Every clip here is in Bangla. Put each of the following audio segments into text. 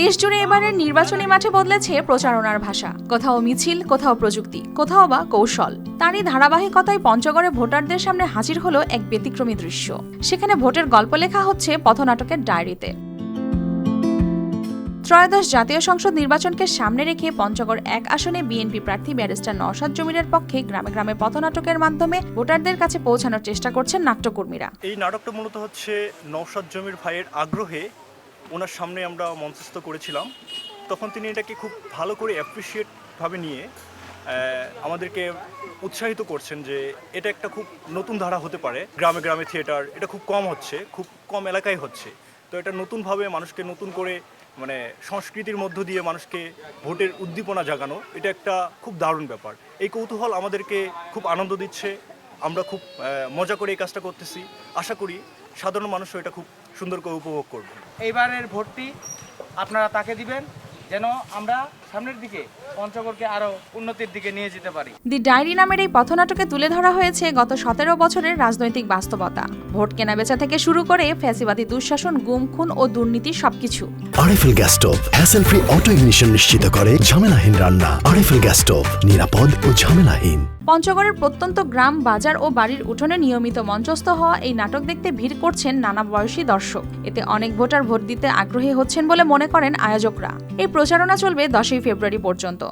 দেশ জুড়ে এবারের নির্বাচনী মাঠে বদলেছে প্রচারণার ভাষা। কোথাও মিছিল, কোথাও প্রযুক্তি, কোথাও বা কৌশল। তারই ধারাবাহিকতায় পঞ্চগড়ে ভোটারদের সামনে হাজির হলো এক ব্যতিক্রমী দৃশ্য। সেখানে ভোটের গল্প লেখা হচ্ছে পথনাটকের ডায়েরিতে। ত্রয়োদশ জাতীয় সংসদ নির্বাচনকে সামনে রেখে পঞ্চগড় 1 আসনে বিএনপি প্রার্থী ব্যারিস্টার নওশাদ জমিরের পক্ষে গ্রামে গ্রামে পথনাটকের মাধ্যমে ভোটারদের কাছে পৌঁছানোর চেষ্টা করছেন নাট্যকর্মীরা। এই নাটকটা মূলত হচ্ছে নওশাদ জমির ভাইয়ের আগ্রহে ওনার সামনে আমরা মঞ্চস্থ করেছিলাম। তখন তিনি এটাকে খুব ভালো করে অ্যাপ্রিসিয়েট ভাবে নিয়ে আমাদেরকে উৎসাহিত করছেন যে এটা একটা খুব নতুন ধারা হতে পারে। গ্রামে গ্রামে থিয়েটার এটা খুব কম হচ্ছে, খুব কম এলাকায় হচ্ছে। তো এটা নতুনভাবে মানুষকে নতুন করে সংস্কৃতির মধ্য দিয়ে মানুষকে ভোটের উদ্দীপনা জাগানো, এটা একটা খুব দারুণ ব্যাপার। এই কৌতূহল আমাদেরকে খুব আনন্দ দিচ্ছে। আমরা খুব মজা করে এই কাজটা করতেছি। আশা করি সাধারণ মানুষও এটা খুব সুন্দর করে উপভোগ করবে। এইবারের ভোটটি আপনারা তাকে দিবেন যেন আমরা সামনের দিকে পঞ্চগড়কে আরো উন্নতির দিকে নিয়ে যেতে পারি। দি ডায়েরি নামের এই পথনাটকে তুলে ধরা হয়েছে গত 17 বছরের রাজনৈতিক বাস্তবতা। ভোট কেনাবেচা থেকে শুরু করে ফ্যাসিবাদী দুঃশাসন, গুম, খুন ও দুর্নীতি সবকিছু। RFL gas stove hassle free auto ignition নিশ্চিত করে ঝামেলাহীন রান্না। আরএফএল গ্যাস স্টোভ নিরাপদ ও ঝামেলাহীন। পঞ্চগড়ের প্রত্যন্ত গ্রাম, বাজার ও বাড়ির উঠোনে নিয়মিত মঞ্চস্থ হওয়া এই নাটক দেখতে ভিড় করছেন নানা বয়সী দর্শক। এতে অনেক ভোটার ভোট দিতে আগ্রহী হচ্ছেন বলে মনে করেন আয়োজকরা। এই প্রচারণা চলবে 10ই ফেব্রুয়ারি পর্যন্ত।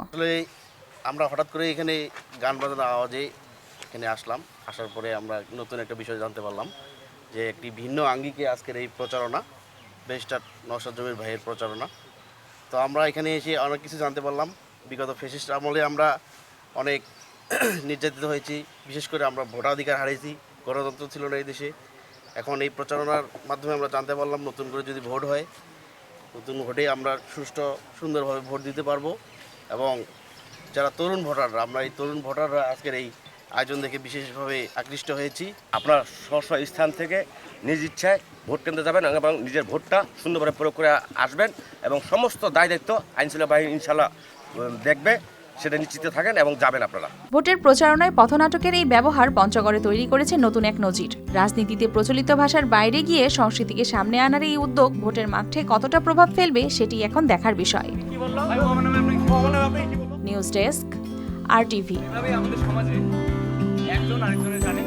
আমরা হঠাৎ করে এখানে গান বাজনার আওয়াজে এখানে আসলাম। আসার পরে আমরা নতুন একটা বিষয় জানতে পারলাম যে একটি ভিন্ন আঙ্গিকে আজকের এই প্রচারণা, ব্যারিস্টার নওশাদ জমির ভাইয়ের প্রচারণা। তো আমরা এখানে এসে অনেক কিছু জানতে পারলাম। বিগত ফ্যাসিস্ট আমলে আমরা অনেক নির্যাতিত হয়েছি, বিশেষ করে আমরা ভোটাধিকার হারিয়েছি, গণতন্ত্র ছিল না এই দেশে। এখন এই প্রচারণার মাধ্যমে আমরা জানতে পারলাম নতুন করে যদি ভোট হয়, নতুন ভোটে আমরা সুষ্ঠু সুন্দরভাবে ভোট দিতে পারবো। এবং যারা তরুণ ভোটাররা, আমরা এই তরুণ ভোটাররা আজকের এই আয়োজন দেখে বিশেষভাবে আকৃষ্ট হয়েছি। আপনার স্ব স্থান থেকে নিজ ইচ্ছায় ভোট কেন্দ্রে যাবেন এবং নিজের ভোটটা সুন্দরভাবে প্রয়োগ করে আসবেন এবং সমস্ত দায় দায়িত্ব আইনশৃঙ্খলা বাহিনী ইনশাল্লাহ দেখবে, সেটা নিশ্চিত থাকেন এবং যাবেন আপনারা। ভোটের প্রচারণায় পথনাটকের এই ব্যবহার পঞ্চগড়ে তৈরি করেছে নতুন এক নজির। রাজনীতিতে প্রচলিত ভাষার বাইরে গিয়ে সংস্কৃতিকে সামনে আনার এই উদ্যোগ ভোটের মাঠে কতটা প্রভাব ফেলবে সেটি এখন দেখার বিষয়। News desk, RTV। আমাদের সমাজে একজন আরেকজনের জানে